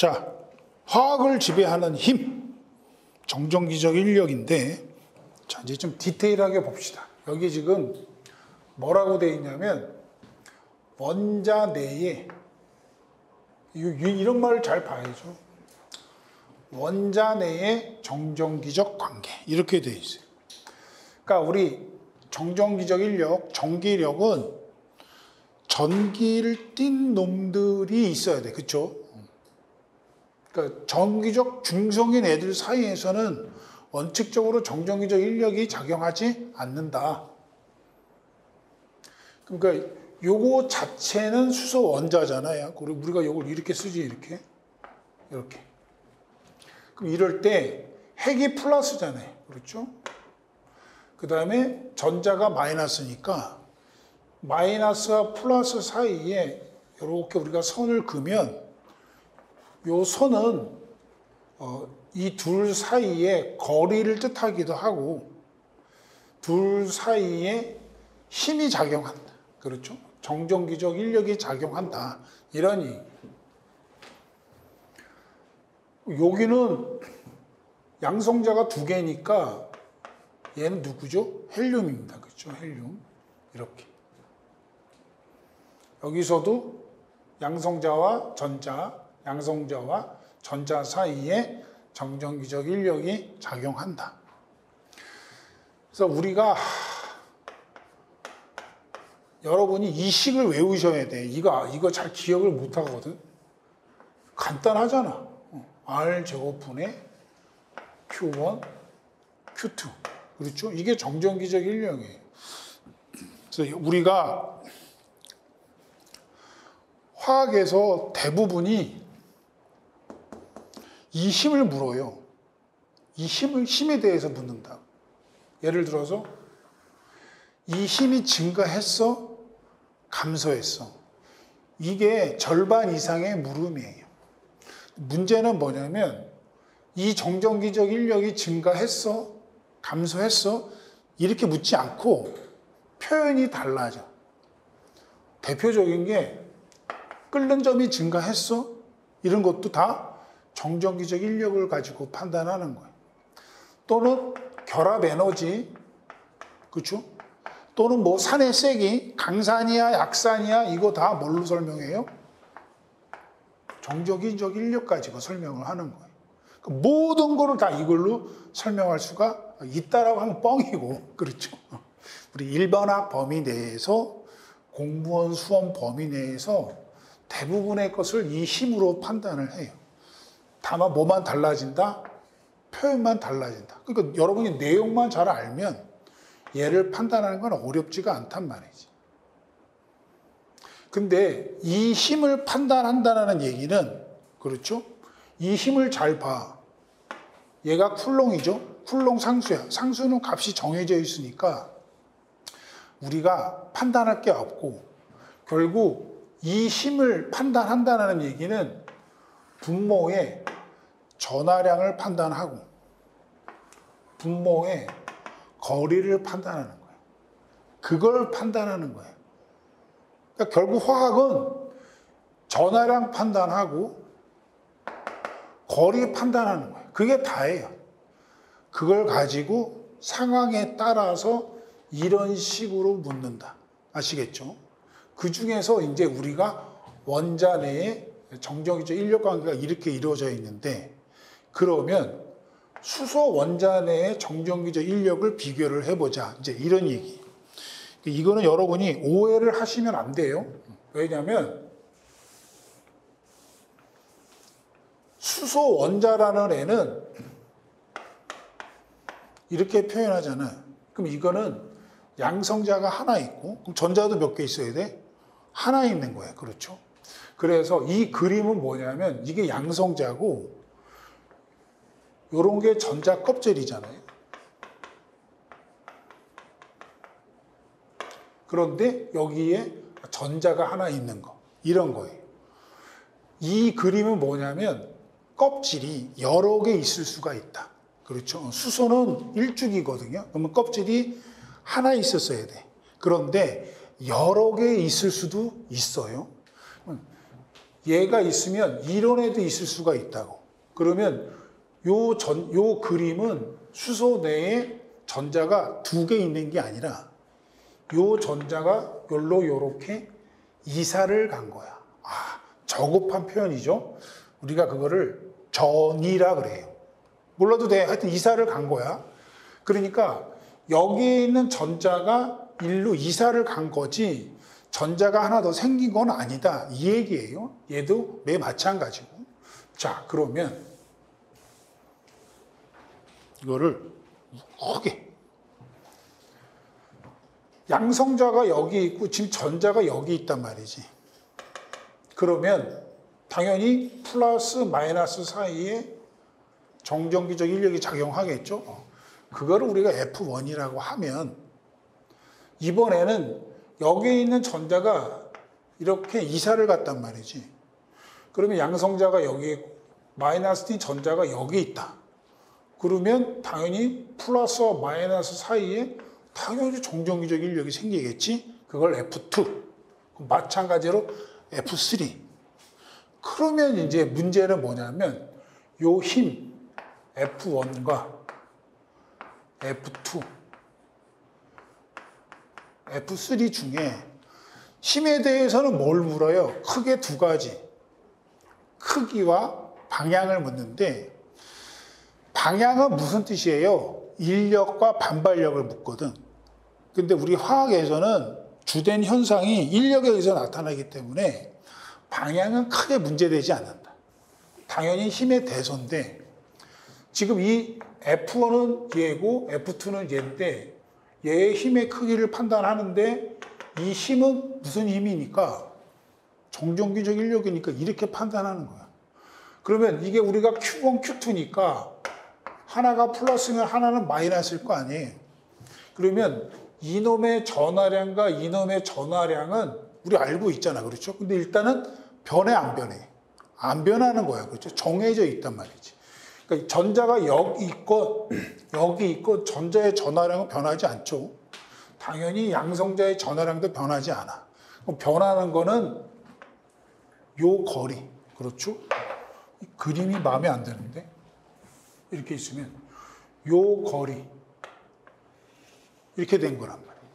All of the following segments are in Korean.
자, 화학을 지배하는 힘, 정전기적 인력인데, 자, 이제 좀 디테일하게 봅시다. 여기 지금 뭐라고 되어 있냐면, 원자 내에, 이런 말을 잘 봐야죠. 원자 내의 정전기적 관계, 이렇게 되어 있어요. 그러니까 우리 정전기적 인력, 전기력은 전기를 띤 놈들이 있어야 돼. 그렇죠? 그러니까 전기적 중성인 애들 사이에서는 원칙적으로 정전기적 인력이 작용하지 않는다. 그러니까 요거 자체는 수소 원자잖아요. 그리고 우리가 요걸 이렇게 쓰지, 이렇게. 그럼 이럴 때 핵이 플러스잖아요. 그렇죠? 그 다음에 전자가 마이너스니까 마이너스와 플러스 사이에 이렇게 우리가 선을 그으면 요 선은 이 둘 사이에 거리를 뜻하기도 하고 둘 사이에 힘이 작용한다. 그렇죠? 정전기적 인력이 작용한다. 이런 얘기. 여기는 양성자가 두 개니까 얘는 누구죠? 헬륨입니다. 그렇죠? 헬륨. 이렇게. 여기서도 양성자와 전자 사이에 정전기적 인력이 작용한다. 그래서 우리가 여러분이 이 식을 외우셔야 돼. 이거 잘 기억을 못 하거든. 간단하잖아. R 제곱분의 Q1, Q2. 그렇죠? 이게 정전기적 인력이에요. 그래서 우리가 화학에서 대부분이 이 힘을 물어요. 이 힘에 대해서 묻는다. 예를 들어서 이 힘이 증가했어? 감소했어? 이게 절반 이상의 물음이에요. 문제는 뭐냐면 이 정전기적 인력이 증가했어? 감소했어? 이렇게 묻지 않고 표현이 달라져. 대표적인 게 끓는 점이 증가했어? 이런 것도 다 정전기적 인력을 가지고 판단하는 거예요. 또는 결합 에너지, 그렇죠? 또는 뭐 산의 세기, 강산이야, 약산이야, 이거 다 뭘로 설명해요? 정전기적 인력 가지고 설명을 하는 거예요. 모든 거를 다 이걸로 설명할 수가 있다라고 하면 뻥이고, 그렇죠? 우리 일반학 범위 내에서 공무원 수험 범위 내에서 대부분의 것을 이 힘으로 판단을 해요. 다만 뭐만 달라진다? 표현만 달라진다. 그러니까 여러분이 내용만 잘 알면 얘를 판단하는 건 어렵지가 않단 말이지. 근데 이 힘을 판단한다는 얘기는, 그렇죠? 이 힘을 잘 봐. 얘가 쿨롱이죠? 쿨롱 상수야. 상수는 값이 정해져 있으니까 우리가 판단할 게 없고, 결국 이 힘을 판단한다는 얘기는 분모의 전하량을 판단하고 분모의 거리를 판단하는 거예요. 그걸 판단하는 거예요. 그러니까 결국 화학은 전하량 판단하고 거리 판단하는 거예요. 그게 다예요. 그걸 가지고 상황에 따라서 이런 식으로 묻는다. 아시겠죠? 그 중에서 이제 우리가 원자 내에 정전기적 인력 관계가 이렇게 이루어져 있는데, 그러면 수소 원자 내의 정전기적 인력을 비교를 해보자. 이제 이런 얘기. 이거는 여러분이 오해를 하시면 안 돼요. 왜냐하면 수소 원자라는 애는 이렇게 표현하잖아. 그럼 이거는 양성자가 하나 있고, 그럼 전자도 몇 개 있어야 돼? 하나 있는 거야. 그렇죠? 그래서 이 그림은 뭐냐면 이게 양성자고 요런 게 전자 껍질이잖아요. 그런데 여기에 전자가 하나 있는 거. 이런 거예요. 이 그림은 뭐냐면 껍질이 여러 개 있을 수가 있다. 그렇죠? 수소는 일죽이거든요. 그러면 껍질이 하나 있었어야 돼. 그런데 여러 개 있을 수도 있어요. 얘가 있으면 이런 애도 있을 수가 있다고. 그러면 요 그림은 수소 내에 전자가 2개 있는 게 아니라 요 전자가 요렇게 이사를 간 거야. 저급한 표현이죠. 우리가 그거를 전이라 그래요. 몰라도 돼. 하여튼 이사를 간 거야. 그러니까 여기에 있는 전자가 일로 이사를 간 거지 전자가 하나 더 생긴 건 아니다. 이 얘기예요. 얘도 매 마찬가지고. 자, 그러면 이거를 크게 양성자가 여기 있고 지금 전자가 여기 있단 말이지. 그러면 당연히 플러스 마이너스 사이에 정전기적 인력이 작용하겠죠. 그거를 우리가 F1이라고 하면 이번에는 여기에 있는 전자가 이렇게 이사를 갔단 말이지. 그러면 양성자가 여기 있고 마이너스 T 전자가 여기 있다. 그러면 당연히 플러스와 마이너스 사이에 당연히 정전기적 인력이 생기겠지. 그걸 F2. 마찬가지로 F3. 그러면 이제 문제는 뭐냐면 요 힘 F1과 F2, F3 중에 힘에 대해서는 뭘 물어요? 크게 2가지. 크기와 방향을 묻는데 방향은 무슨 뜻이에요? 인력과 반발력을 묻거든. 근데 우리 화학에서는 주된 현상이 인력에 의해서 나타나기 때문에 방향은 크게 문제되지 않는다. 당연히 힘의 대소인데 지금 이 F1은 얘고 F2는 얘인데 얘의 힘의 크기를 판단하는데 이 힘은 무슨 힘이니까 정전기적 인력이니까 이렇게 판단하는 거야. 그러면 이게 우리가 Q1, Q2니까 하나가 플러스면 하나는 마이너스일 거 아니에요. 그러면 이놈의 전하량과 이놈의 전하량은 우리 알고 있잖아. 그렇죠? 근데 일단은 변해 안 변해? 안 변하는 거야. 그렇죠? 정해져 있단 말이지. 그러니까 전자가 여기 있고 전자의 전하량은 변하지 않죠. 당연히 양성자의 전하량도 변하지 않아. 그럼 변하는 거는 요 거리. 그렇죠? 이 그림이 마음에 안 드는데? 이렇게 있으면 요 거리. 이렇게 된 거란 말이에요.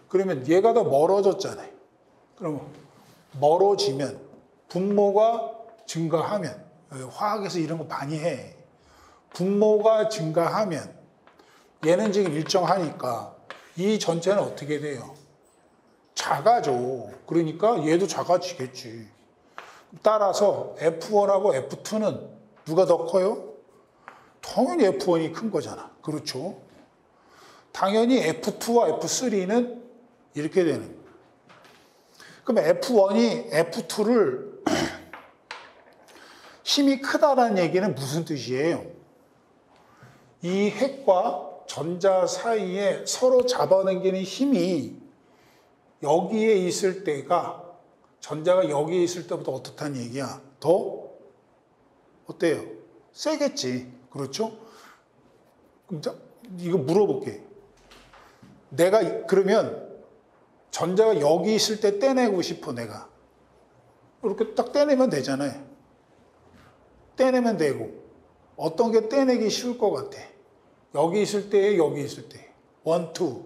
그러면 얘가 더 멀어졌잖아요. 그럼 멀어지면 분모가 증가하면 화학에서 이런 거 많이 해. 분모가 증가하면 얘는 지금 일정하니까 이 전체는 어떻게 돼요? 작아져. 그러니까 얘도 작아지겠지. 따라서 F1하고 F2는 누가 더 커요? 당연히 F1이 큰 거잖아. 그렇죠? 당연히 F2와 F3는 이렇게 되는 거예요. 그럼 F1이 F2를 힘이 크다라는 얘기는 무슨 뜻이에요? 이 핵과 전자 사이에 서로 잡아당기는 힘이 여기에 있을 때가 전자가 여기에 있을 때보다 어떻다는 얘기야? 더 어때요? 세겠지. 그렇죠? 그럼 이거 물어볼게. 내가 그러면 전자가 여기 있을 때 떼내고 싶어 내가. 이렇게 딱 떼내면 되잖아요. 떼내면 되고 어떤 게 떼내기 쉬울 것 같아? 여기 있을 때, 여기 있을 때. 1, 2.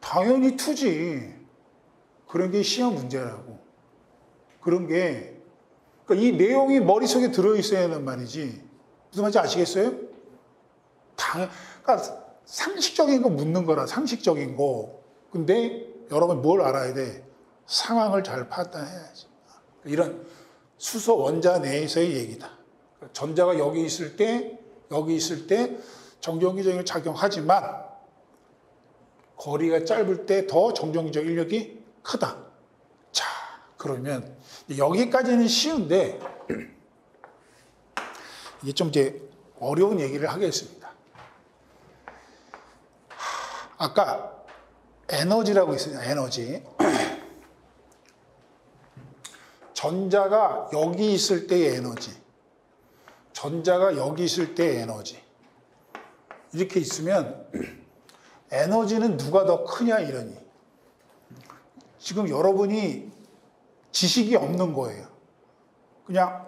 당연히 2지. 그런 게 시험 문제라고. 그런 게 그러니까 이 내용이 머릿속에 들어있어야 하는 말이지. 무슨 말인지 아시겠어요? 그러니까 상식적인 거 묻는 거라, 상식적인 거. 근데 여러분 뭘 알아야 돼? 상황을 잘 판단해야지. 이런 수소 원자 내에서의 얘기다. 전자가 여기 있을 때 정전기적 작용하지만 거리가 짧을 때 더 정전기적 인력이 크다. 자, 그러면 여기까지는 쉬운데 이게 좀 이제 어려운 얘기를 하겠습니다. 아까 에너지라고 있어요. 에너지. 전자가 여기 있을 때의 에너지. 전자가 여기 있을 때의 에너지. 이렇게 있으면 에너지는 누가 더 크냐 이러니. 지금 여러분이 지식이 없는 거예요. 그냥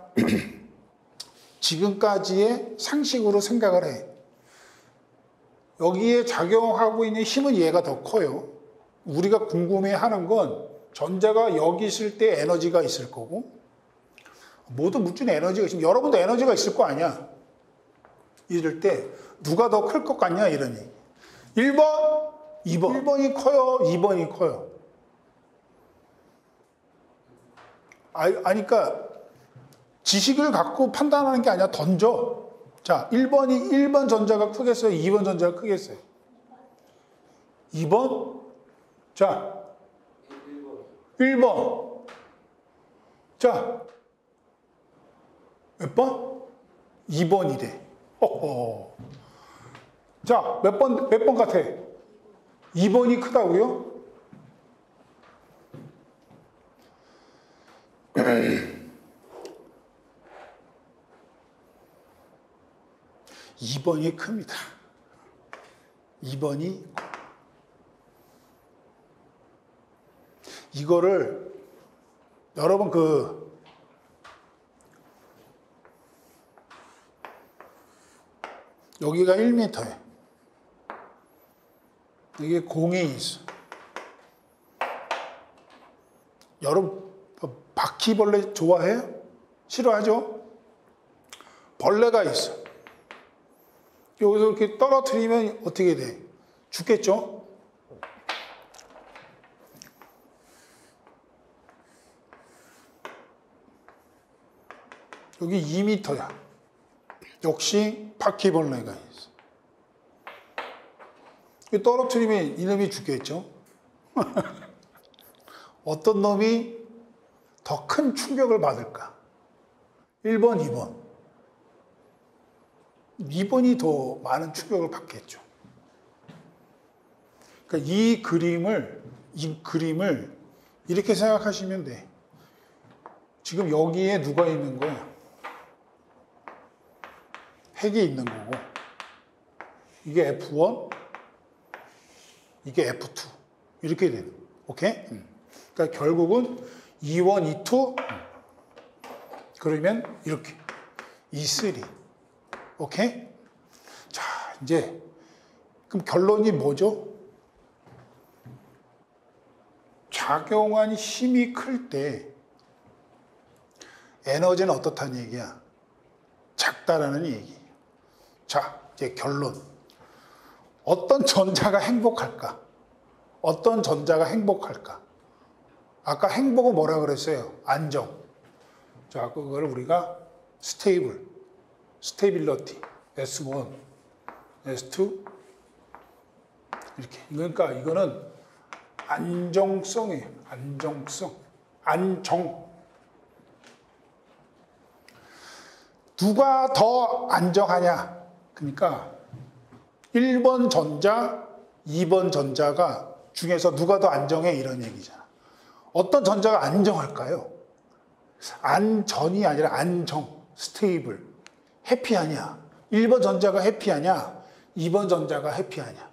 지금까지의 상식으로 생각을 해. 여기에 작용하고 있는 힘은 얘가 더 커요. 우리가 궁금해하는 건 전자가 여기 있을 때 에너지가 있을 거고, 모든 물질에 에너지가 있으면 여러분도 에너지가 있을 거 아니야. 이럴 때 누가 더 클 것 같냐 이러니 1번, 2번. 1번이 커요, 2번이 커요. 그러니까 지식을 갖고 판단하는 게 아니라 던져. 자, 1번 전자가 크겠어요? 2번 전자가 크겠어요? 2번? 자, 1번. 자, 몇 번? 2번이래. 허허. 자, 몇 번 같아? 2번이 크다고요? 2번이 큽니다. 2번이 이거를 여러분 여기가 1m예요. 이게 공이 있어. 여러분 바퀴벌레 좋아해요? 싫어하죠? 벌레가 있어. 여기서 이렇게 떨어뜨리면 어떻게 돼? 죽겠죠? 여기 2m야. 역시 바퀴벌레가 있어. 떨어뜨리면 이놈이 죽겠죠? 어떤 놈이 더 큰 충격을 받을까? 1번, 2번. 2번이 더 많은 충격을 받겠죠. 그러니까 이 그림을 이렇게 생각하시면 돼. 지금 여기에 누가 있는 거야? 핵이 있는 거고, 이게 F1, 이게 F2 이렇게 되는 거예요. 오케이? 그러니까 결국은 E1, E2 그러면 이렇게 E3 오케이? 자, 이제 그럼 결론이 뭐죠? 작용한 힘이 클 때 에너지는 어떻다는 얘기야? 작다라는 얘기예요. 자, 이제 결론. 어떤 전자가 행복할까? 어떤 전자가 행복할까? 아까 행복은 뭐라 그랬어요? 안정. 자, 그걸 우리가 스테이빌러티, S1, S2 이렇게. 그러니까 이거는 안정성이에요. 안정성. 안정. 누가 더 안정하냐? 그러니까 1번 전자, 2번 전자가 중에서 누가 더 안정해? 이런 얘기잖아. 어떤 전자가 안정할까요? 안전이 아니라 안정, 스테이블. 해피하냐? 1번 전자가 해피하냐? 2번 전자가 해피하냐?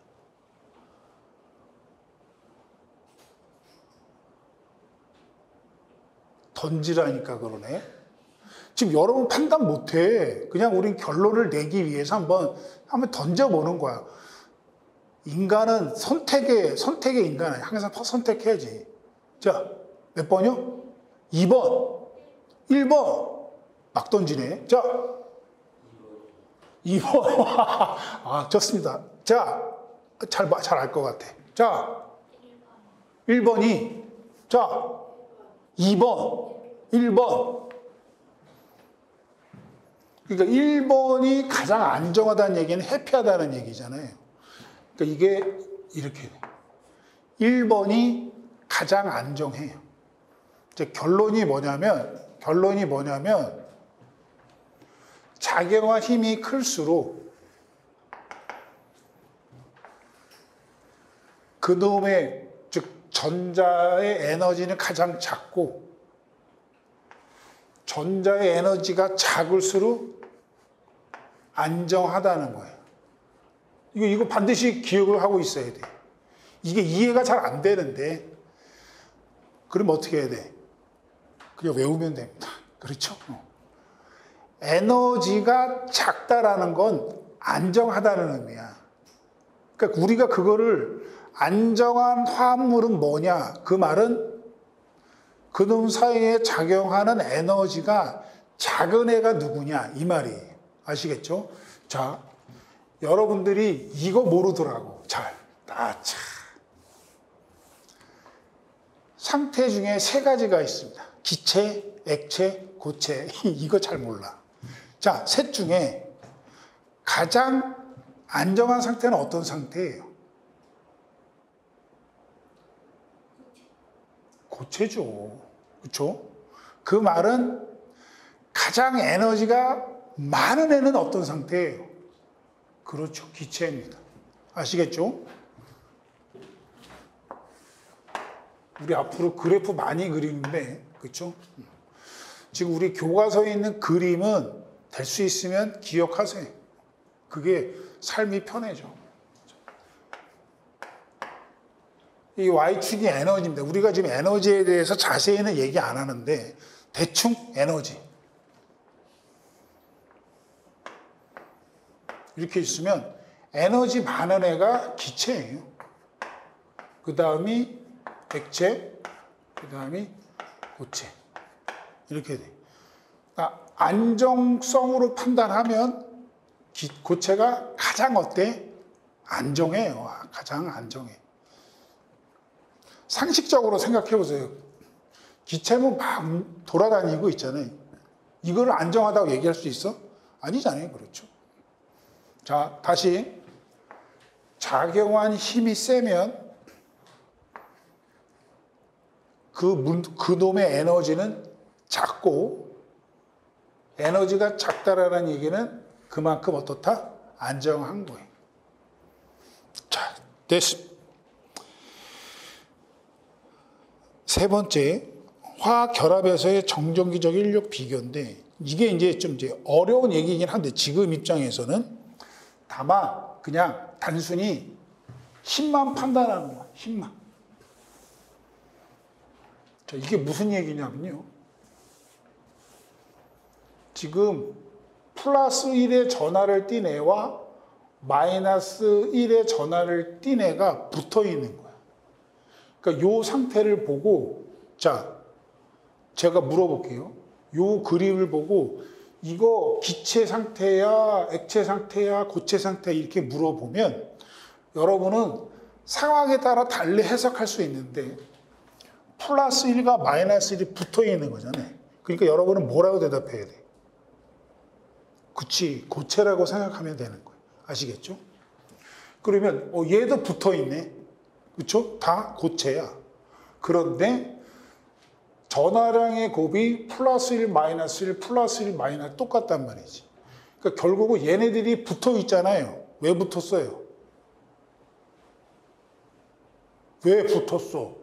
던지라니까 그러네. 지금 여러분 판단 못해. 그냥 우린 결론을 내기 위해서 한번 던져보는 거야. 인간은 선택의 인간은 항상 선택해야지. 자, 몇 번이요? 2번, 1번. 막 던지네. 자, 2번. 아, 좋습니다. 자, 잘 알 것 같아. 자, 1번이, 자, 2번, 1번. 그러니까 1번이 가장 안정하다는 얘기는 해피하다는 얘기잖아요. 그러니까 이게 이렇게 돼. 1번이 가장 안정해요. 이제 결론이 뭐냐면 작용한 힘이 클수록 그놈의 즉 전자의 에너지는 가장 작고 전자의 에너지가 작을수록 안정하다는 거예요. 이거 반드시 기억을 하고 있어야 돼. 이게 이해가 잘 안 되는데 그럼 어떻게 해야 돼? 그냥 외우면 됩니다. 그렇죠? 에너지가 작다라는 건 안정하다는 의미야. 그러니까 우리가 그거를 안정한 화합물은 뭐냐? 그 말은 그놈 사이에 작용하는 에너지가 작은 애가 누구냐? 이 말이에요. 아시겠죠? 자, 여러분들이 이거 모르더라고. 잘. 상태 중에 세 가지가 있습니다. 기체, 액체, 고체. 이거 잘 몰라. 자, 셋 중에 가장 안정한 상태는 어떤 상태예요? 고체죠. 그렇죠? 그 말은 가장 에너지가 많은 애는 어떤 상태예요? 그렇죠. 기체입니다. 아시겠죠? 우리 앞으로 그래프 많이 그리는데, 그렇죠? 지금 우리 교과서에 있는 그림은 될 수 있으면 기억하세요. 그게 삶이 편해져. 이 Y축이 에너지입니다. 우리가 지금 에너지에 대해서 자세히는 얘기 안 하는데 대충 에너지. 이렇게 있으면 에너지 많은 애가 기체예요. 그 다음이 액체, 그 다음이 고체. 이렇게 돼. 그러니까 안정성으로 판단하면 고체가 가장 어때? 안정해요. 가장 안정해. 상식적으로 생각해 보세요. 기체는 막 돌아다니고 있잖아요. 이걸 안정하다고 얘기할 수 있어? 아니잖아요. 그렇죠. 자, 다시 작용한 힘이 세면 그놈의 에너지는 작고, 에너지가 작다라는 얘기는 그만큼 어떻다? 안정한 거예요. 자, 됐습니다. 세 번째, 화학 결합에서의 정전기적 인력 비교인데, 이게 이제 어려운 얘기이긴 한데, 지금 입장에서는 다만 그냥 단순히 힘만 판단하는 거야. 힘만. 자, 이게 무슨 얘기냐면요. 지금 플러스 1의 전하를 띈 애와 마이너스 1의 전하를 띈 애가 붙어 있는 거야. 그러니까 요 상태를 보고, 자, 제가 물어볼게요. 요 그림을 보고 이거 기체 상태야, 액체 상태야, 고체 상태야 이렇게 물어보면 여러분은 상황에 따라 달리 해석할 수 있는데 플러스 1과 마이너스 1이 붙어 있는 거잖아요. 그러니까 여러분은 뭐라고 대답해야 돼? 그치, 고체라고 생각하면 되는 거예요. 아시겠죠? 그러면 얘도 붙어 있네. 그렇죠? 다 고체야. 그런데 전하량의 곱이 플러스 1, 마이너스 1, 플러스 1, 마이너스 똑같단 말이지. 그러니까 결국은 얘네들이 붙어 있잖아요. 왜 붙었어요? 왜 붙었어?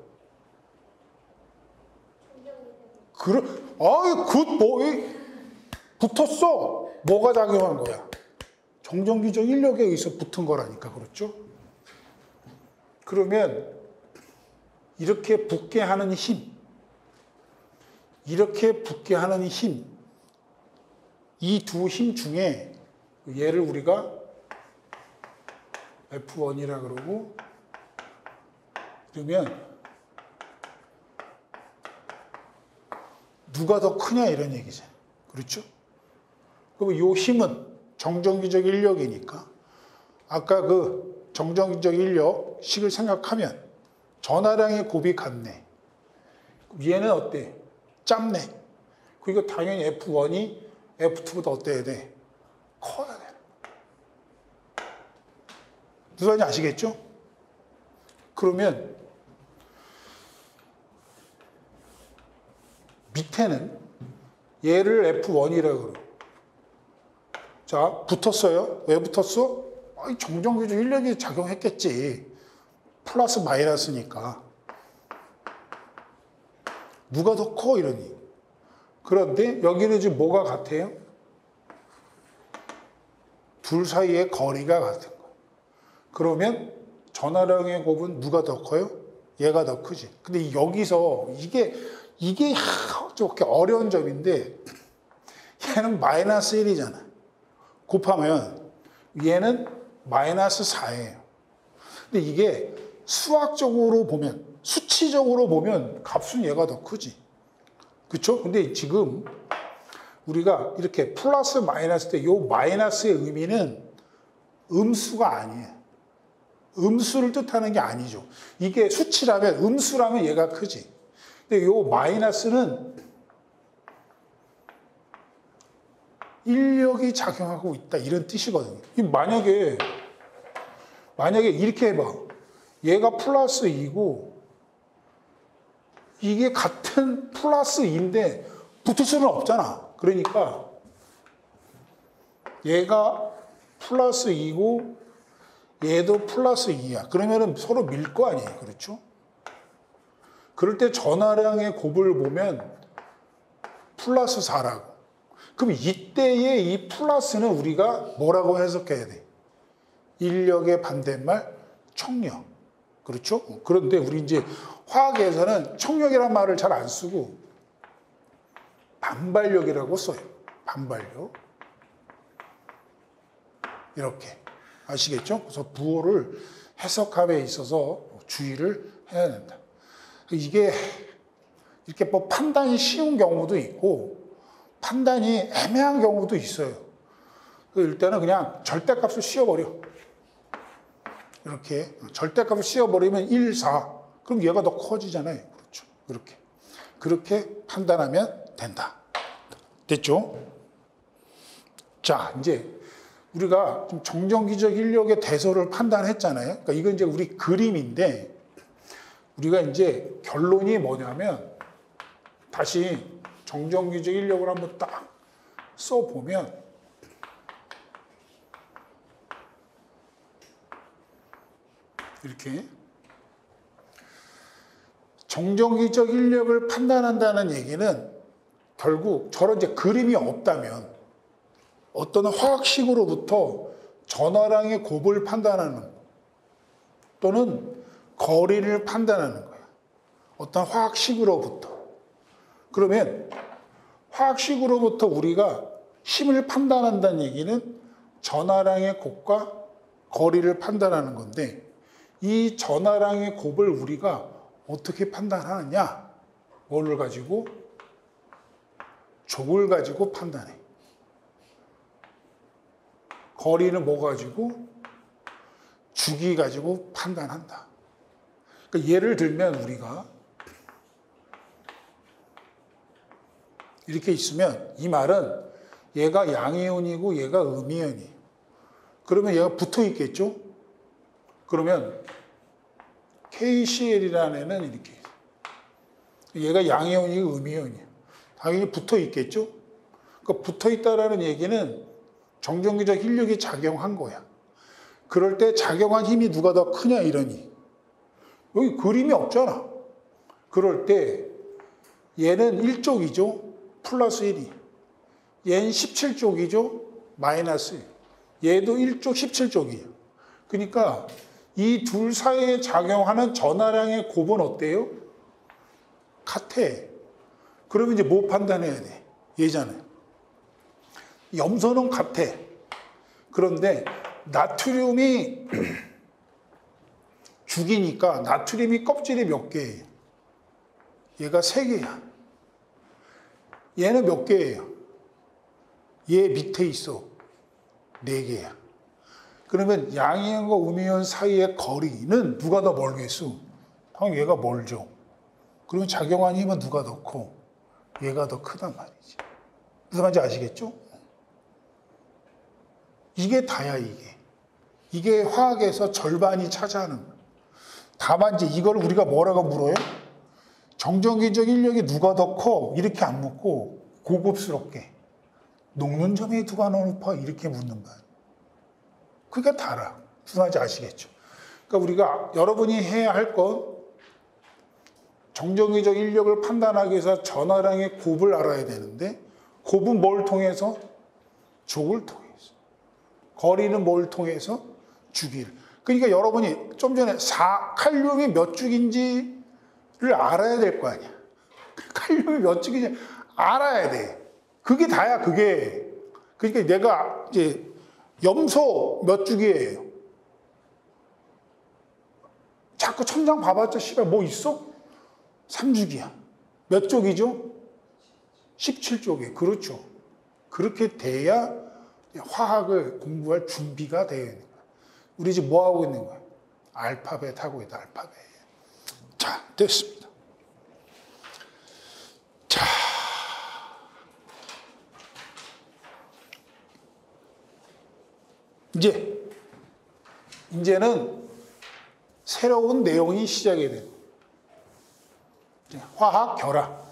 붙었어. 뭐가 작용한 거야? 정전기적 인력에 의해서 붙은 거라니까. 그렇죠? 그러면 이렇게 붙게 하는 힘, 이렇게 붙게 하는 힘, 이 두 힘 중에 얘를 우리가 F1이라 그러고, 그러면 누가 더 크냐 이런 얘기잖아요. 그렇죠? 그럼 이 힘은 정전기적 인력이니까 아까 그 정전기적 인력 식을 생각하면 전하량의 곱이 같네. 얘는 어때? 짧네. 그러니까 당연히 F1이 F2보다 어때야 돼? 커야 돼. 무슨 말인지 아시겠죠? 그러면 밑에는 얘를 F1이라고 그래요. 자, 붙었어요. 왜 붙었어? 정전기적 인력이 작용했겠지. 플러스 마이너스니까. 누가 더 커? 이러니. 그런데 여기는 지금 뭐가 같아요? 둘 사이의 거리가 같은 거예요. 그러면 전하량의 곱은 누가 더 커요? 얘가 더 크지. 근데 여기서 이게 이게 저렇게 어려운 점인데 얘는 마이너스 1이잖아. 곱하면 얘는 마이너스 4예요. 근데 이게 수학적으로 보면, 수치적으로 보면 값은 얘가 더 크지. 그렇죠? 근데 지금 우리가 이렇게 플러스 마이너스 때 이 마이너스의 의미는 음수가 아니에요. 음수를 뜻하는 게 아니죠. 이게 수치라면, 음수라면 얘가 크지. 근데 이 마이너스는 인력이 작용하고 있다, 이런 뜻이거든요. 만약에 이렇게 해봐. 얘가 플러스 2고 이게 같은 플러스 2인데 붙을 수는 없잖아. 그러니까 얘가 플러스 2고 얘도 플러스 2야. 그러면은 서로 밀 거 아니에요. 그렇죠? 그럴 때 전하량의 곱을 보면 플러스 4라고. 그럼 이때의 이 플러스는 우리가 뭐라고 해석해야 돼? 인력의 반대말 청력. 그렇죠? 그런데 우리 이제 화학에서는 청력이란 말을 잘 안 쓰고 반발력이라고 써요. 반발력. 이렇게. 아시겠죠? 그래서 부호를 해석함에 있어서 주의를 해야 된다. 이게 이렇게 뭐 판단이 쉬운 경우도 있고 판단이 애매한 경우도 있어요. 일단은 그냥 절대값을 씌워버려. 이렇게 절대값을 씌워버리면 1, 4. 그럼 얘가 더 커지잖아요. 그렇죠. 그렇게 판단하면 된다. 됐죠? 자, 이제 우리가 좀 정정기적 인력의 대소를 판단했잖아요. 그러니까 이건 이제 우리 그림인데 우리가 이제 결론이 뭐냐면 다시 정정기적 인력을 한번 딱 써보면 이렇게 정정기적 인력을 판단한다는 얘기는 결국 저런 이제 그림이 없다면 어떤 화학식으로부터 전하량의 곱을 판단하는 거 또는 거리를 판단하는 거야. 어떤 화학식으로부터. 그러면 화학식으로부터 우리가 힘을 판단한다는 얘기는 전하량의 곱과 거리를 판단하는 건데 이 전하량의 곱을 우리가 어떻게 판단하느냐? 뭐를 가지고? 족을 가지고 판단해. 거리는 뭐 가지고? 주기 가지고 판단한다. 그러니까 예를 들면 우리가 이렇게 있으면 이 말은 얘가 양이온이고 얘가 음이온이에요. 그러면 얘가 붙어 있겠죠? 그러면 KCl이라는 애는 이렇게 얘가 양이온이고 음이온이에요. 당연히 붙어 있겠죠? 그러니까 붙어 있다라는 얘기는 정정기적 인력이 작용한 거야. 그럴 때 작용한 힘이 누가 더 크냐 이러니 여기 그림이 없잖아. 그럴 때 얘는 1쪽이죠. 플러스 1이. 얘는 17쪽이죠. 마이너스 1. 얘도 1쪽 17쪽이에요. 그러니까 이 둘 사이에 작용하는 전하량의 곱은 어때요? 같아. 그러면 이제 뭐 판단해야 돼? 얘잖아요. 염소는 같아. 그런데 나트륨이 죽이니까 나트륨이 껍질이 몇 개예요? 얘가 3개야. 얘는 몇 개예요? 얘 밑에 있어. 4개야. 그러면 양이온과 음이온 사이의 거리는 누가 더 멀겠어? 당연히 얘가 멀죠. 그러면 작용한 힘은 누가 더 커? 얘가 더 크단 말이지. 무슨 말인지 아시겠죠? 이게 다야, 이게. 이게 화학에서 절반이 차지하는 거야. 다만 이제 이걸 우리가 뭐라고 물어요? 정정기적 인력이 누가 더 커? 이렇게 안 묻고 고급스럽게 녹는 점이 누가 더 높아? 이렇게 묻는 거야. 그게 다라. 무슨 말인지 아시겠죠? 그러니까 우리가 여러분이 해야 할 건 정정기적 인력을 판단하기 위해서 전하량의 곱을 알아야 되는데 곱은 뭘 통해서? 족을 통해서. 거리는 뭘 통해서? 주기를. 그러니까 여러분이 좀 전에 칼륨이 몇 죽인지를 알아야 될 거 아니야. 칼륨이 몇 쪽인지 알아야 돼. 그게 다야, 그게. 그러니까 내가 이제 염소 몇 쪽이에요? 자꾸 천장 봐봤자 씨발 뭐 있어? 3주기야. 몇 쪽이죠? 17쪽이에요. 그렇죠. 그렇게 돼야 화학을 공부할 준비가 되어 있는 거야. 우리 지금 뭐 하고 있는 거야? 알파벳 하고 있다, 알파벳. 자, 됐습니다. 자. 이제는 새로운 내용이 시작이 돼요. 화학 결합.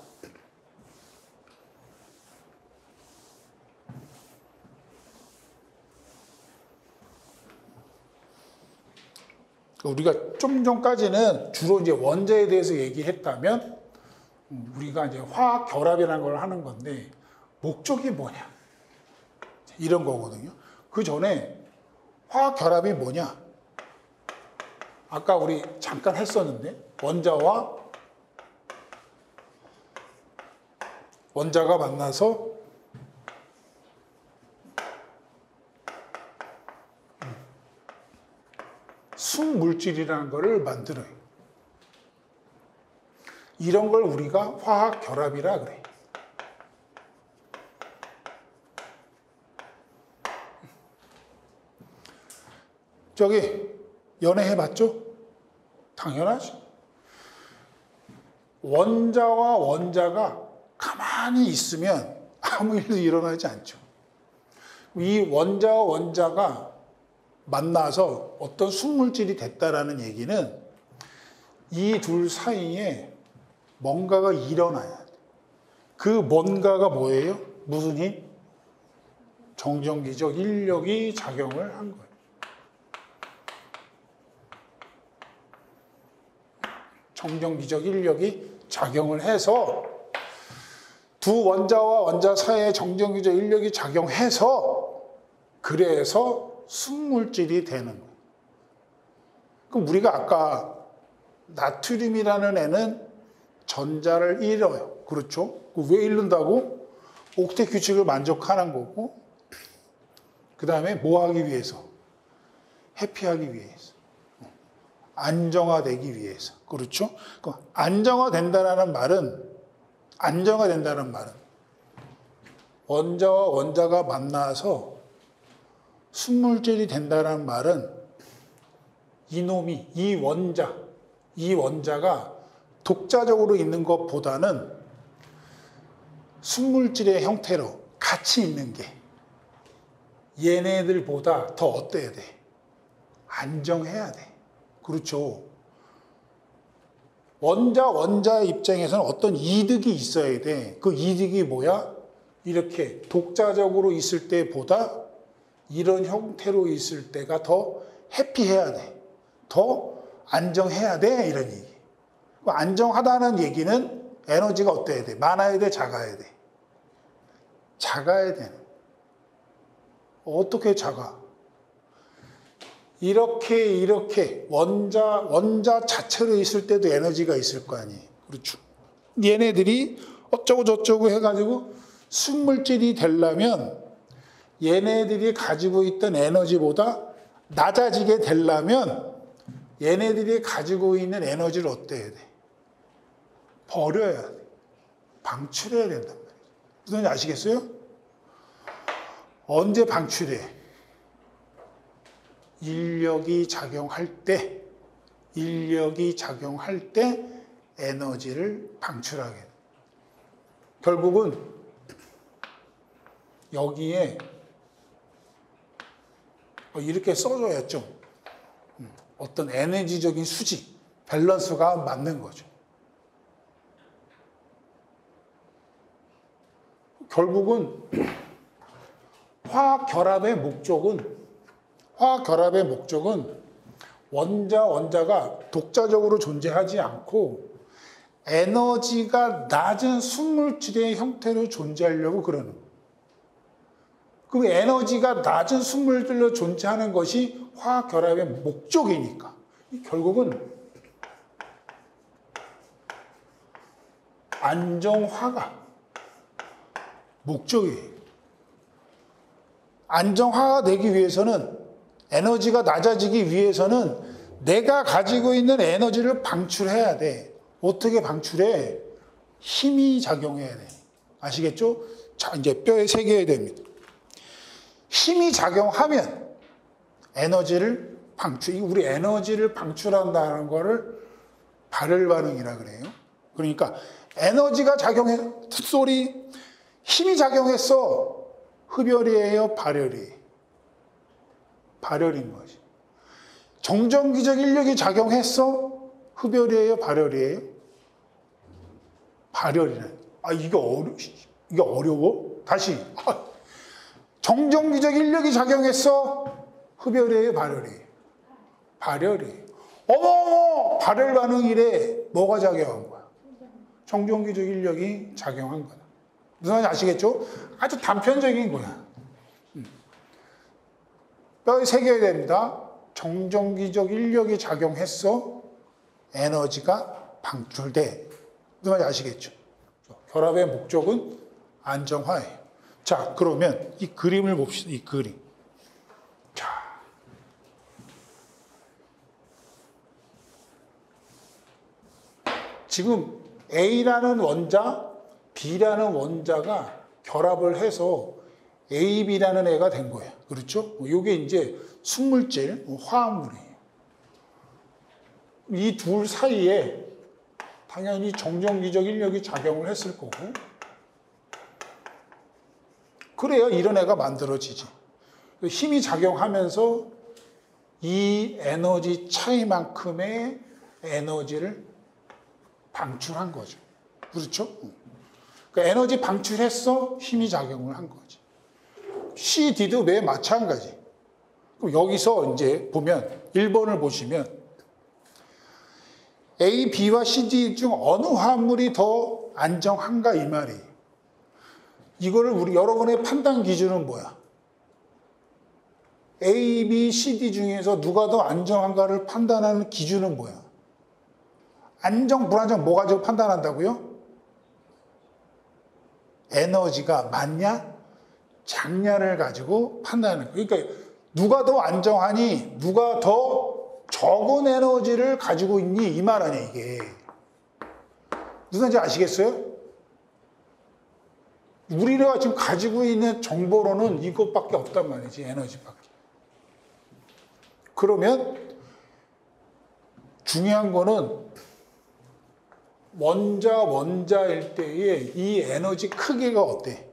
우리가 좀 전까지는 주로 이제 원자에 대해서 얘기했다면 우리가 이제 화학 결합이라는 걸 하는 건데 목적이 뭐냐 이런 거거든요. 그 전에 화학 결합이 뭐냐? 아까 우리 잠깐 했었는데 원자가 만나서 순물질이라는 것을 만들어요. 이런 걸 우리가 화학 결합이라 그래. 저기 연애해봤죠? 당연하지. 원자와 원자가 가만히 있으면 아무 일도 일어나지 않죠. 이 원자와 원자가 만나서 어떤 순물질이 됐다라는 얘기는 이 둘 사이에 뭔가가 일어나야 돼. 그 뭔가가 뭐예요? 무슨 힘? 정전기적 인력이 작용을 한 거예요. 정전기적 인력이 작용을 해서 두 원자와 원자 사이에 정전기적 인력이 작용해서 그래서 순물질이 되는 거예요. 그럼 우리가 아까 나트륨이라는 애는 전자를 잃어요. 그렇죠? 왜 잃는다고? 옥텟 규칙을 만족하는 거고 그 다음에 뭐 하기 위해서? 회피하기 위해서. 안정화되기 위해서. 그렇죠? 안정화된다는 말은 원자와 원자가 만나서 순물질이 된다는 말은 이 원자가 독자적으로 있는 것보다는 순물질의 형태로 같이 있는 게 얘네들보다 더 어때야 돼? 안정해야 돼. 그렇죠. 원자의 입장에서는 어떤 이득이 있어야 돼. 그 이득이 뭐야? 이렇게 독자적으로 있을 때보다 이런 형태로 있을 때가 더 해피해야 돼. 더 안정해야 돼. 이런 얘기. 안정하다는 얘기는 에너지가 어때야 돼? 많아야 돼? 작아야 돼? 작아야 돼. 어떻게 작아? 이렇게 원자 자체로 있을 때도 에너지가 있을 거 아니에요. 그렇죠. 얘네들이 어쩌고 저쩌고 해가지고 순물질이 되려면 얘네들이 가지고 있던 에너지보다 낮아지게 되려면 얘네들이 가지고 있는 에너지를 어때야 돼? 버려야 돼. 방출해야 된단 말이에요. 무슨 말인지 아시겠어요? 언제 방출해? 인력이 작용할 때 에너지를 방출하게 돼. 결국은 여기에 이렇게 써줘야죠. 어떤 에너지적인 수직, 밸런스가 맞는 거죠. 결국은 화학 결합의 목적은 원자가 독자적으로 존재하지 않고 에너지가 낮은 순물질의 형태로 존재하려고 그러는 거예요. 그 에너지가 낮은 순물질로 존재하는 것이 화학 결합의 목적이니까 결국은 안정화가 목적이에요. 안정화가 되기 위해서는, 에너지가 낮아지기 위해서는 내가 가지고 있는 에너지를 방출해야 돼. 어떻게 방출해? 힘이 작용해야 돼. 아시겠죠? 자, 이제 뼈에 새겨야 됩니다. 힘이 작용하면 에너지를 우리 에너지를 방출한다는 거를 발열 반응이라 그래요. 그러니까 에너지가 힘이 작용했어. 흡열이에요, 발열이에요? 발열인 거지. 정전기적 인력이 작용했어. 흡열이에요, 발열이에요? 발열이네. 이게 어려워? 다시. 정전기적 인력이 작용했어. 흡열이에요, 발열이에요? 발열이에요. 어머, 발열 반응이래. 뭐가 작용한 거야? 정전기적 인력이 작용한 거다. 무슨 말인지 아시겠죠? 아주 단편적인 거야. 뼈에 새겨야 됩니다. 정전기적 인력이 작용했어. 에너지가 방출돼. 무슨 말인지 아시겠죠? 결합의 목적은 안정화예요. 자, 그러면 이 그림을 봅시다. 이 그림. 자, 지금 A라는 원자, B라는 원자가 결합을 해서 AB라는 애가 된 거예요. 그렇죠? 이게 이제 순물질, 화합물이에요. 이 둘 사이에 당연히 정전기적 인력이 작용을 했을 거고, 그래야 이런 애가 만들어지지. 힘이 작용하면서 이 에너지 차이만큼의 에너지를 방출한 거죠. 그렇죠? 그러니까 에너지 방출했어, 힘이 작용을 한 거지. CD도 매 마찬가지. 그럼 여기서 이제 보면 1번을 보시면 A, B와 CD 중 어느 화합물이 더 안정한가 이 말이에요. 이거를 우리 여러분의 판단 기준은 뭐야? A, B, CD 중에서 누가 더 안정한가를 판단하는 기준은 뭐야? 안정, 불안정 뭐 가지고 판단한다고요? 에너지가 많냐? 작냐를 가지고 판단하는 거예요. 그러니까 누가 더 안정하니? 누가 더 적은 에너지를 가지고 있니? 이 말 아니에요, 이게. 무슨 말인지 아시겠어요? 우리가 지금 가지고 있는 정보로는 이것밖에 없단 말이지, 에너지밖에. 그러면 중요한 거는 원자일 때의 이 에너지 크기가 어때?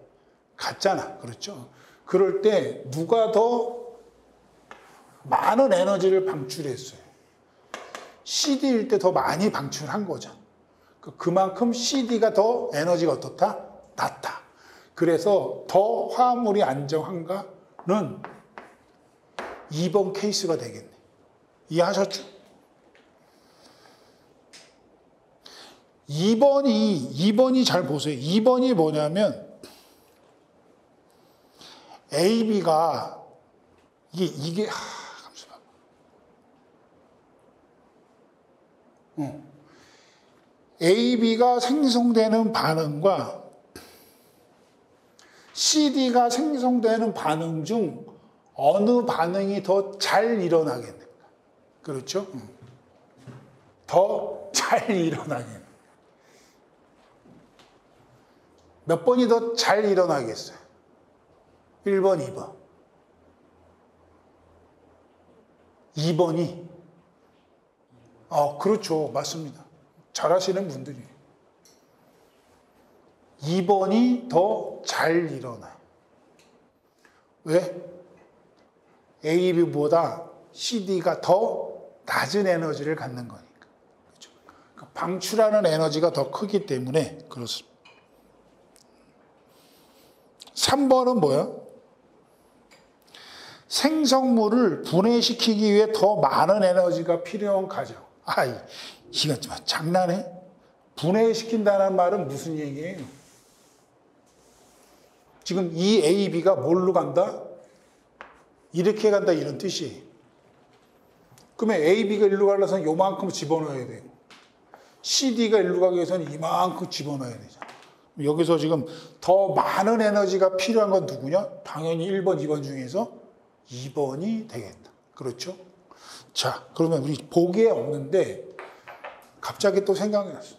같잖아. 그렇죠? 그럴 때 누가 더 많은 에너지를 방출했어요? CD일 때 더 많이 방출한 거죠. 그만큼 CD가 더 에너지가 어떻다? 낮다. 그래서 더 화합물이 안정한가는 2번 케이스가 되겠네. 이해하셨죠? 2번이 잘 보세요. 2번이 뭐냐면 AB가 이게 AB가 생성되는 반응과 CD가 생성되는 반응 중 어느 반응이 더 잘 일어나겠는가? 그렇죠? 더 잘 일어나겠는가? 몇 번이 더 잘 일어나겠어요? 1번, 2번. 2번이. 그렇죠. 맞습니다. 잘하시는 분들이에요. 2번이 더 잘 일어나요. 왜? AB보다 CD가 더 낮은 에너지를 갖는 거니까. 그렇죠? 방출하는 에너지가 더 크기 때문에 그렇습니다. 3번은 뭐야? 생성물을 분해시키기 위해 더 많은 에너지가 필요한 과정. 이거 좀 장난해? 분해시킨다는 말은 무슨 얘기예요? 지금 이 AB가 뭘로 간다? 이렇게 간다 이런 뜻이에요. 그러면 AB가 일로 가려면 요만큼 집어넣어야 돼요. CD가 일로 가기 위해서는 이만큼 집어넣어야 되잖아. 여기서 지금 더 많은 에너지가 필요한 건 누구냐? 당연히 1번, 2번 중에서 2번이 되겠다. 그렇죠? 자, 그러면 우리 보기에 없는데 갑자기 또 생각이 났어.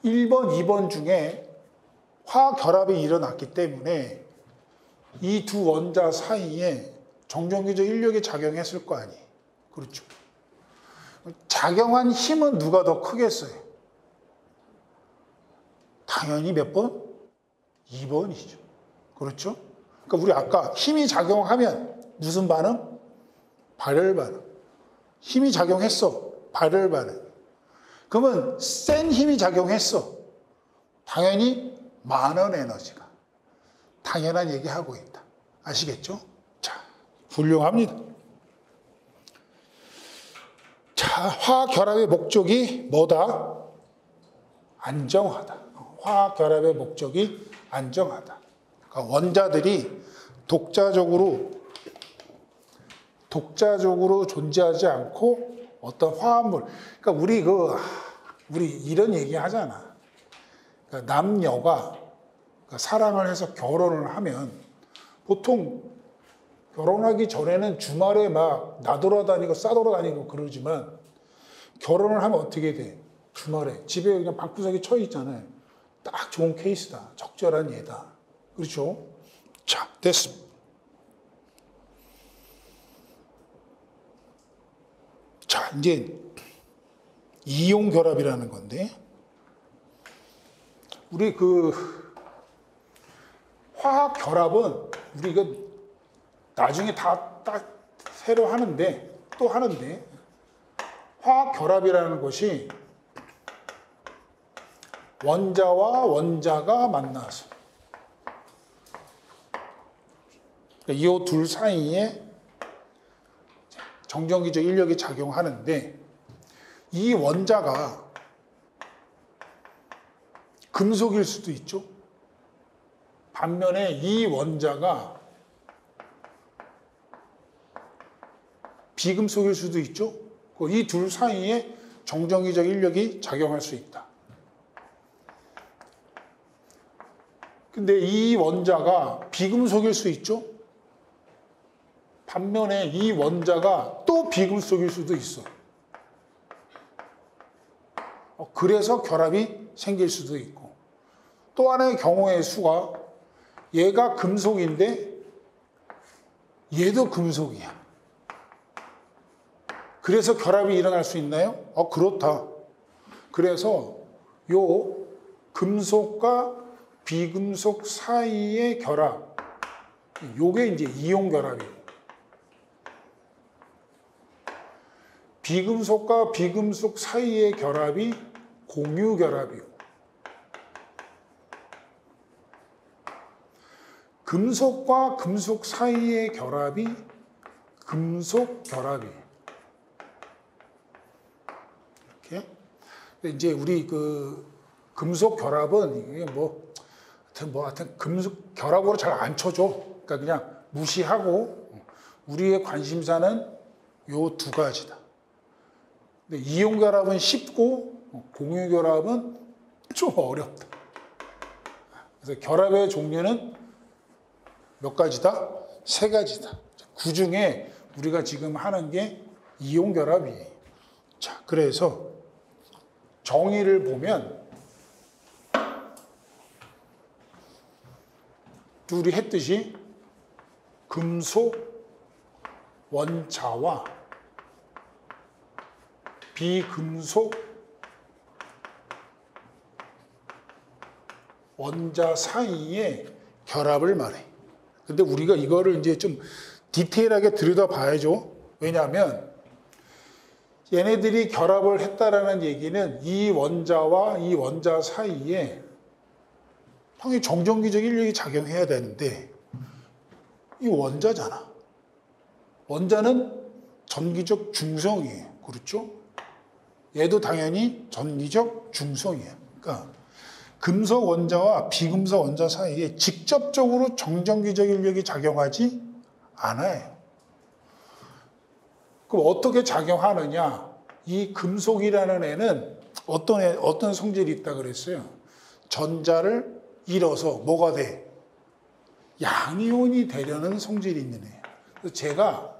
1번, 2번 중에 화결합이 일어났기 때문에 이 두 원자 사이에 정전기적 인력이 작용했을 거 아니에요. 그렇죠? 작용한 힘은 누가 더 크겠어요? 당연히 몇 번? 2번이죠. 그렇죠? 그러니까 우리 아까 힘이 작용하면 무슨 반응? 발열 반응. 힘이 작용했어. 발열 반응. 그러면 센 힘이 작용했어. 당연히 많은 에너지가. 당연한 얘기하고 있다. 아시겠죠? 자, 훌륭합니다. 자, 화결합의 목적이 뭐다? 안정하다. 화결합의 목적이 안정하다. 그러니까 원자들이 독자적으로 존재하지 않고 어떤 화합물. 그러니까 우리 이런 얘기 하잖아. 그러니까 남녀가 사랑을 해서 결혼을 하면 보통 결혼하기 전에는 주말에 막 나돌아다니고 싸돌아다니고 그러지만 결혼을 하면 어떻게 돼? 주말에 집에 그냥 방구석에 처해 있잖아요. 딱 좋은 케이스다. 적절한 예다. 그렇죠? 자, 됐습니다. 자, 이제 이용 결합이라는 건데 우리 화학 결합은 우리 이거 나중에 다 새로 하는데 또 하는데 화학 결합이라는 것이 원자와 원자가 만나서 이 둘 사이에 정전기적 인력이 작용하는데 이 원자가 금속일 수도 있죠. 반면에 이 원자가 비금속일 수도 있죠. 이 둘 사이에 정전기적 인력이 작용할 수 있다. 근데 이 원자가 비금속일 수 있죠. 반면에 이 원자가 또 비금속일 수도 있어. 그래서 결합이 생길 수도 있고. 또 하나의 경우의 수가 얘가 금속인데 얘도 금속이야. 그래서 결합이 일어날 수 있나요? 그렇다. 그래서 요 금속과 비금속 사이의 결합, 요게 이제 이용 결합이에요. 비금속과 비금속 사이의 결합이 공유 결합이고, 금속과 금속 사이의 결합이 금속 결합이에요. 이렇게. 이제 우리 금속 결합은 이게 하여튼 금속 결합으로 잘 안 쳐줘. 그러니까 그냥 무시하고 우리의 관심사는 요 두 가지다. 근데 이용 결합은 쉽고 공유 결합은 좀 어렵다. 그래서 결합의 종류는 몇 가지다? 세 가지다. 그 중에 우리가 지금 하는 게 이용 결합이에요. 자, 그래서 정의를 보면 둘이 했듯이 금속 원자와 비금속 원자 사이의 결합을 말해. 근데 우리가 이거를 이제 좀 디테일하게 들여다봐야죠. 왜냐하면 얘네들이 결합을 했다라는 얘기는 이 원자와 이 원자 사이에 당연히 정전기적 인력이 작용해야 되는데 이 원자잖아. 원자는 전기적 중성이에요. 그렇죠? 얘도 당연히 전기적 중성이에요. 그러니까 금속 원자와 비금속 원자 사이에 직접적으로 정전기적 인력이 작용하지 않아요. 그럼 어떻게 작용하느냐? 이 금속이라는 애는 어떤 성질이 있다 그랬어요? 전자를 잃어서 뭐가 돼? 양이온이 되려는 성질이 있는 애예요. 그래서 제가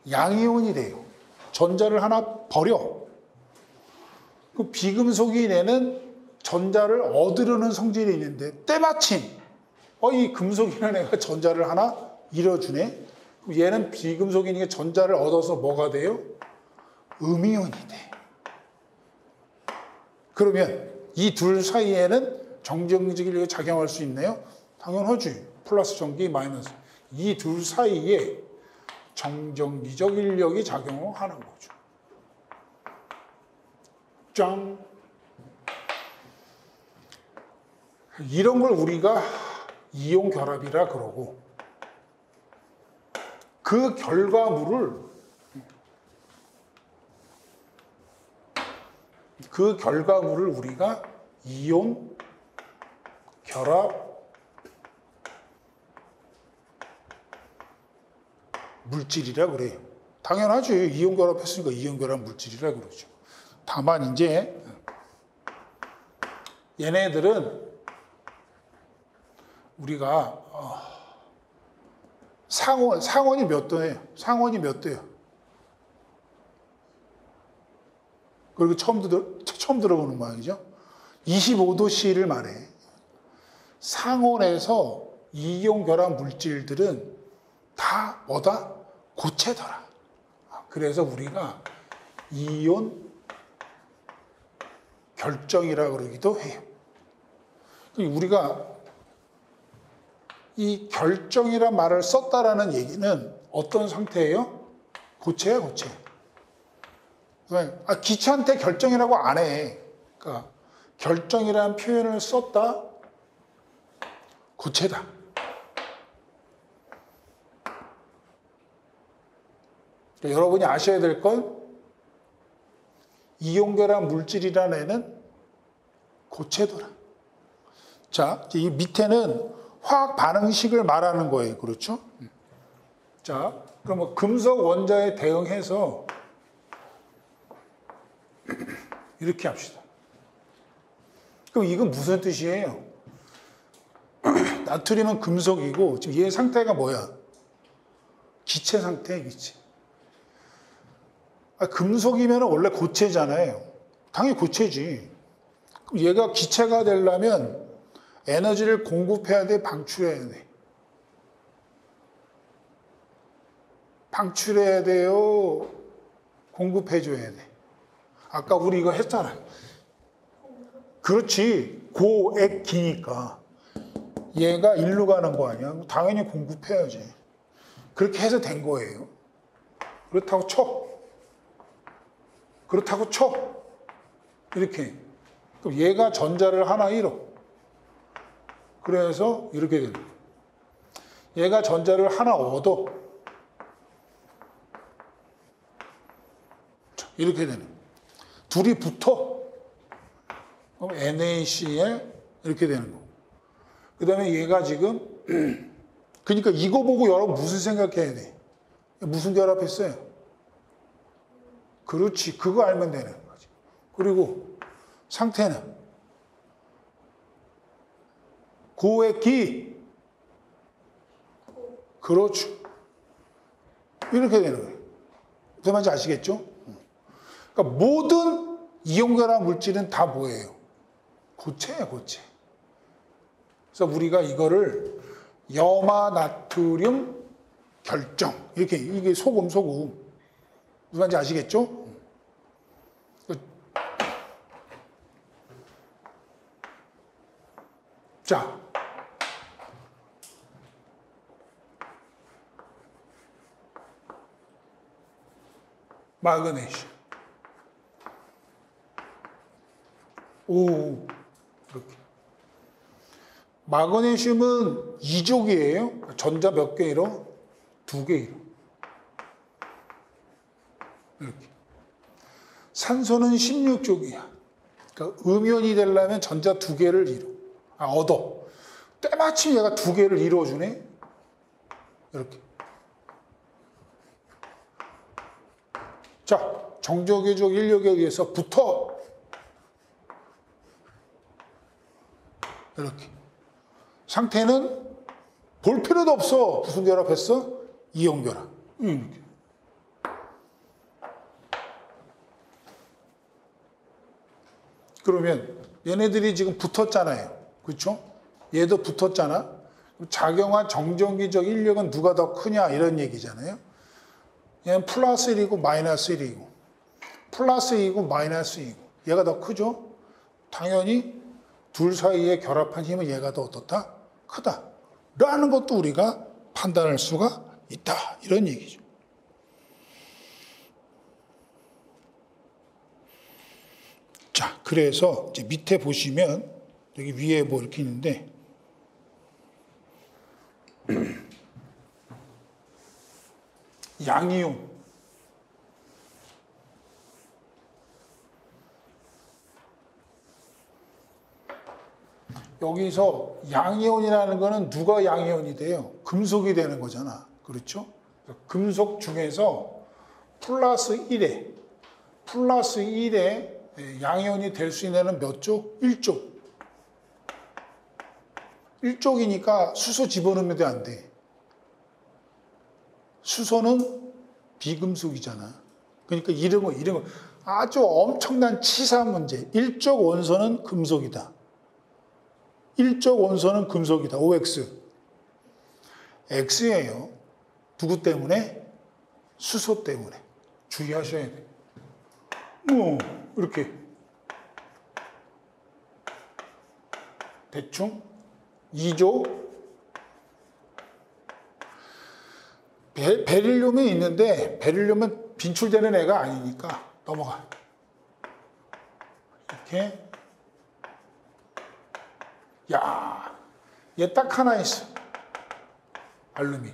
양이온이 돼요. 전자를 하나 버려. 그 비금속인 애는 전자를 얻으려는 성질이 있는데 때마침 이 금속이라는 애가 전자를 하나 잃어주네. 그럼 얘는 비금속이니까 전자를 얻어서 뭐가 돼요? 음이온이 돼. 그러면 이 둘 사이에는 정전기적 인력이 작용할 수 있나요? 당연하지. 플러스 전기, 마이너스. 이 둘 사이에 정전기적 인력이 작용을 하는 거죠. 짱. 이런 걸 우리가 이온 결합이라 그러고, 그 결과물을 우리가 이온 결합 물질이라 그래요. 당연하죠. 이온 결합했으니까 이온 결합 물질이라 그러죠. 다만 이제 얘네들은 우리가 상온이 몇 도예요? 상온이 몇 도예요? 그리고 처음 들어보는 모양이죠. 25도C를 말해. 상온에서 이온 결합 물질들은 다 뭐다? 고체더라. 그래서 우리가 이온 결정이라고 그러기도 해요. 우리가 이 결정이란 말을 썼다라는 얘기는 어떤 상태예요? 고체야, 고체. 기체한테 결정이라고 안 해. 그러니까 결정이라는 표현을 썼다, 고체다. 그러니까 여러분이 아셔야 될 건 이온결합 물질이라는 애는 고체더라. 자, 이 밑에는 화학 반응식을 말하는 거예요. 그렇죠? 자, 그럼 금속 원자에 대응해서 이렇게 합시다. 그럼 이건 무슨 뜻이에요? 나트륨은 금속이고 지금 얘 상태가 뭐야? 기체 상태야, 기체. 금속이면 원래 고체잖아요. 당연히 고체지. 그럼 얘가 기체가 되려면 에너지를 공급해야 돼, 방출해야 돼? 방출해야 돼요, 공급해줘야 돼? 아까 우리 이거 했잖아. 그렇지. 고액기니까 얘가 일로 가는 거 아니야? 당연히 공급해야지. 그렇게 해서 된 거예요. 그렇다고 쳐. 이렇게. 그럼 얘가 전자를 하나 잃어. 그래서 이렇게 되는 거예요. 얘가 전자를 하나 얻어. 이렇게 되는 거예요. 둘이 붙어. 그럼 NaCl 이렇게 되는 거고. 그 다음에 얘가 지금 그러니까 이거 보고 여러분 무슨 생각해야 돼? 무슨 결합했어요? 그렇지. 그거 알면 되는 거지. 그리고 상태는 고액기. 그렇죠. 이렇게 되는 거예요. 무슨 말인지 아시겠죠? 그러니까 모든 이온결합 물질은 다 뭐예요? 고체예요, 고체. 그래서 우리가 이거를 염화나트륨 결정. 이게 소금. 무슨 말인지 아시겠죠? 자. 마그네슘. 이렇게. 마그네슘은 2족이에요. 전자 몇 개 잃어? 2개 잃어. 이렇게. 산소는 16족이야. 그러니까 음이온이 되려면 전자 2개를 잃어. 얻어. 때마침 얘가 2개를 이루어주네. 이렇게. 자, 정조교적 인력에 의해서 붙어. 이렇게. 상태는 볼 필요도 없어. 무슨 결합했어? 이온 결합. 이렇게. 그러면 얘네들이 지금 붙었잖아요. 그렇죠? 얘도 붙었잖아. 작용한 정전기적 인력은 누가 더 크냐 이런 얘기잖아요. 얘는 플러스 1이고 마이너스 1이고 플러스 2이고 마이너스 2이고 얘가 더 크죠? 당연히 둘 사이에 결합한 힘은 얘가 더 어떻다? 크다. 라는 것도 우리가 판단할 수가 있다. 이런 얘기죠. 자, 그래서 이제 밑에 보시면 여기 위에 뭐 이렇게 있는데 양이온. 여기서 양이온이라는 거는 누가 양이온이 돼요? 금속이 되는 거잖아. 그렇죠? 금속 중에서 플러스 1에 양이온이 될 수 있는 애는 몇 쪽? 1쪽. 1쪽이니까 수소 집어넣으면 안 돼. 수소는 비금속이잖아. 그러니까 이런 거 아주 엄청난 치사 문제. 1쪽 원소는 금속이다. 1쪽 원소는 금속이다. OX. X예요. 누구 때문에? 수소 때문에. 주의하셔야 돼. 이렇게. 대충 2조. 베릴륨이 있는데 베릴륨은 빈출되는 애가 아니니까 넘어가. 이렇게. 야, 얘 딱 하나 있어. 알루미.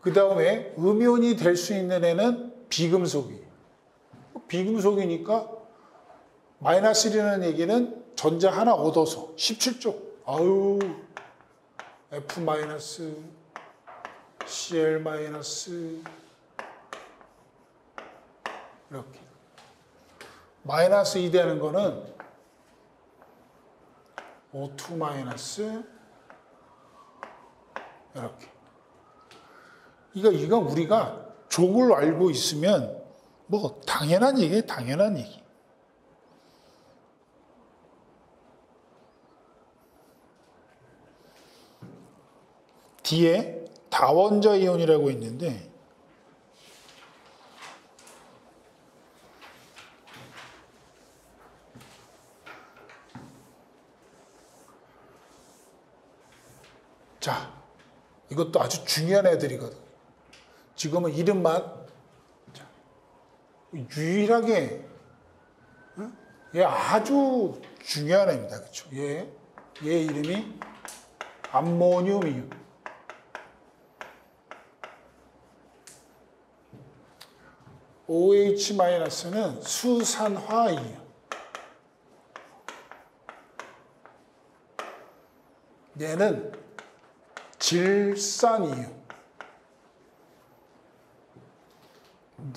그 다음에 음이온이 될 수 있는 애는 비금속이. 비금속이니까 마이너스 1이라는 얘기는 전자 하나 얻어서 17쪽. 아유, F 마이너스, Cl 마이너스 이렇게. 마이너스 2 되는 거는 O2 마이너스 이렇게. 이건 우리가 족을 알고 있으면 뭐 당연한 얘기예요. 당연한 얘기. 뒤에 다원자 이온이라고 있는데 자, 이것도 아주 중요한 애들이거든. 지금은 이름만 유일하게 얘 아주 중요한 애입니다. 그렇죠? 얘 이름이 암모늄이요. OH-는 수산화이요. 얘는 질산이요.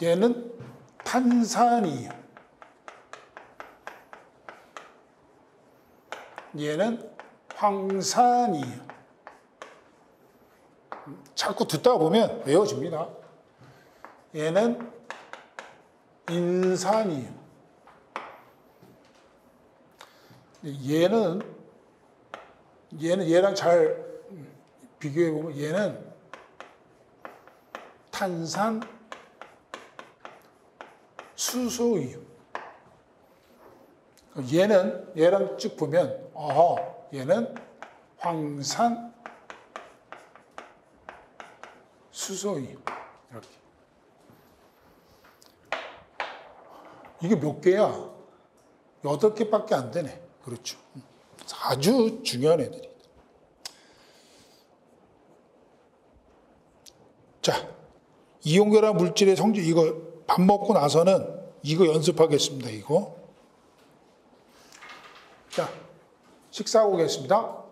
얘는 탄산이요. 얘는 황산이요. 자꾸 듣다 보면 외워집니다. 얘는 인산이요. 얘랑 잘 비교해 보면 얘는 탄산 수소이요. 얘랑 쭉 보면 얘는 황산 수소이요. 이렇게. 이게 몇 개야? 8개밖에 안 되네. 그렇죠. 아주 중요한 애들이. 자, 이온결합 물질의 성질, 이거 밥 먹고 나서는 이거 연습하겠습니다. 이거. 자, 식사하고 오겠습니다.